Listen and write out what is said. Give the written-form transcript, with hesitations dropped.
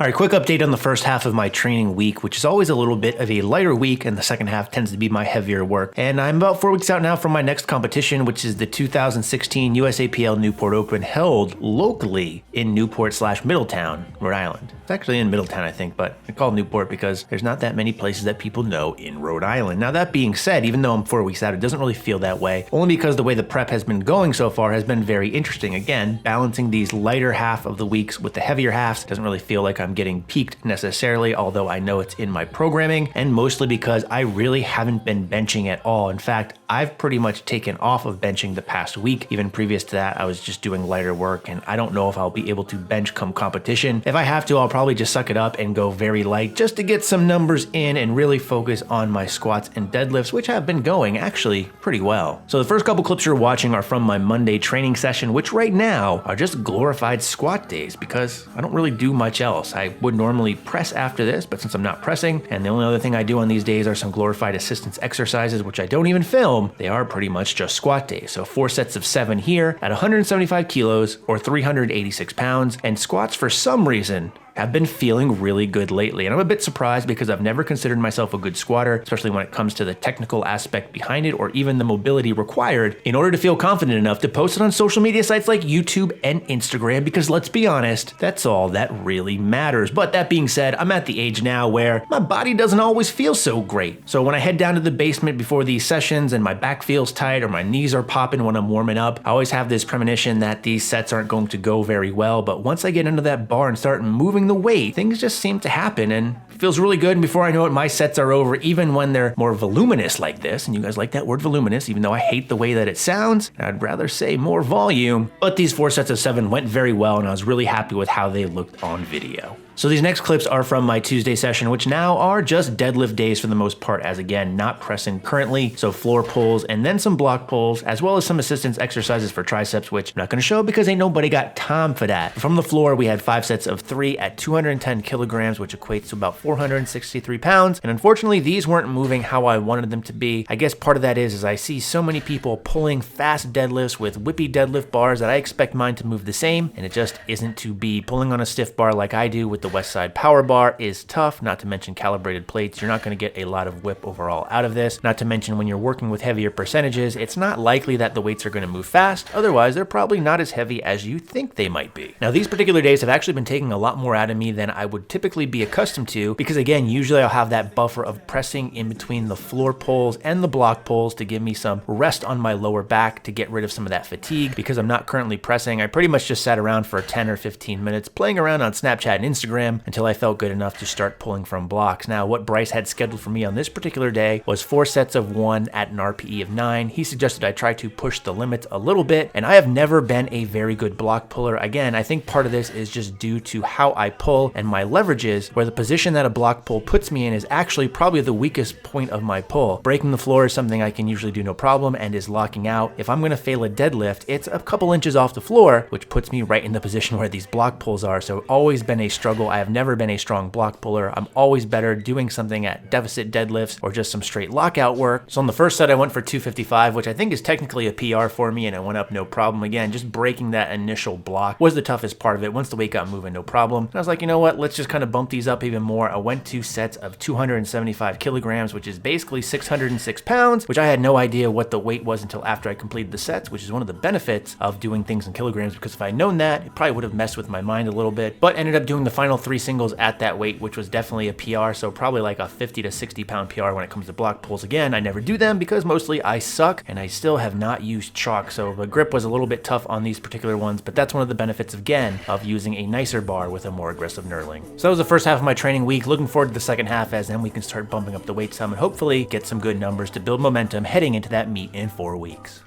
All right, quick update on the first half of my training week, which is always a little bit of a lighter week, and the second half tends to be my heavier work. And I'm about 4 weeks out now from my next competition, which is the 2016 USAPL Newport Open, held locally in Newport/Middletown, Rhode Island. It's actually in Middletown, I think, but I call it Newport because there's not that many places that people know in Rhode Island. Now, that being said, even though I'm 4 weeks out, it doesn't really feel that way, only because the way the prep has been going so far has been very interesting. Again, balancing these lighter half of the weeks with the heavier halves doesn't really feel like I'm getting peaked necessarily, although I know it's in my programming, and mostly because I really haven't been benching at all. In fact, I've pretty much taken off of benching the past week. Even previous to that, I was just doing lighter work, and I don't know if I'll be able to bench come competition. If I have to, I'll probably just suck it up and go very light just to get some numbers in and really focus on my squats and deadlifts, which have been going actually pretty well. So the first couple clips you're watching are from my Monday training session, which right now are just glorified squat days because I don't really do much else. I would normally press after this, but since I'm not pressing, and the only other thing I do on these days are some glorified assistance exercises, which I don't even film, they are pretty much just squat days. So 4 sets of 7 here at 175 kilos or 386 pounds, and squats for some reason have been feeling really good lately. And I'm a bit surprised because I've never considered myself a good squatter, especially when it comes to the technical aspect behind it or even the mobility required in order to feel confident enough to post it on social media sites like YouTube and Instagram, because let's be honest, that's all that really matters. But that being said, I'm at the age now where my body doesn't always feel so great. So when I head down to the basement before these sessions and my back feels tight or my knees are popping when I'm warming up, I always have this premonition that these sets aren't going to go very well. But once I get into that bar and start moving the weight, things just seem to happen and it feels really good. And before I know it, my sets are over, even when they're more voluminous like this. And you guys like that word voluminous, even though I hate the way that it sounds. I'd rather say more volume. But these 4 sets of 7 went very well, and I was really happy with how they looked on video. So these next clips are from my Tuesday session, which now are just deadlift days for the most part, as again, not pressing currently. So floor pulls and then some block pulls, as well as some assistance exercises for triceps, which I'm not gonna show because ain't nobody got time for that. From the floor, we had 5 sets of 3 at 210 kilograms, which equates to about 463 pounds. And unfortunately, these weren't moving how I wanted them to be. I guess part of that is I see so many people pulling fast deadlifts with whippy deadlift bars that I expect mine to move the same, and it just isn't to be. Pulling on a stiff bar like I do with the West Side Power Bar is tough, not to mention calibrated plates. You're not going to get a lot of whip overall out of this. Not to mention when you're working with heavier percentages, it's not likely that the weights are going to move fast. Otherwise, they're probably not as heavy as you think they might be. Now, these particular days have actually been taking a lot more out of me than I would typically be accustomed to, because again, usually I'll have that buffer of pressing in between the floor pulls and the block pulls to give me some rest on my lower back to get rid of some of that fatigue. Because I'm not currently pressing, I pretty much just sat around for 10 or 15 minutes playing around on Snapchat and Instagram until I felt good enough to start pulling from blocks. Now, what Bryce had scheduled for me on this particular day was 4 sets of 1 at an RPE of 9. He suggested I try to push the limits a little bit, and I have never been a very good block puller. Again, I think part of this is just due to how I pull and my leverages, where the position that a block pull puts me in is actually probably the weakest point of my pull. Breaking the floor is something I can usually do no problem and is locking out. If I'm going to fail a deadlift, it's a couple inches off the floor, which puts me right in the position where these block pulls are. So always been a struggle. I have never been a strong block puller. I'm always better doing something at deficit deadlifts or just some straight lockout work. So on the first set, I went for 255, which I think is technically a PR for me, and I went up no problem. Again, just breaking that initial block was the toughest part of it. Once the weight got moving, no problem. And I was like, you know what, let's just kind of bump these up even more. I went 2 sets of 275 kilograms, which is basically 606 pounds, which I had no idea what the weight was until after I completed the sets, which is one of the benefits of doing things in kilograms, because if I'd known that, it probably would have messed with my mind a little bit. But ended up doing the final 3 singles at that weight, which was definitely a PR, so probably like a 50 to 60 pound PR when it comes to block pulls. Again, I never do them because mostly I suck, and I still have not used chalk, so the grip was a little bit tough on these particular ones, but that's one of the benefits, again, of using a nicer bar with a more aggressive knurling. So that was the first half of my training week. Looking forward to the second half, as then we can start bumping up the weight some and hopefully get some good numbers to build momentum heading into that meet in 4 weeks.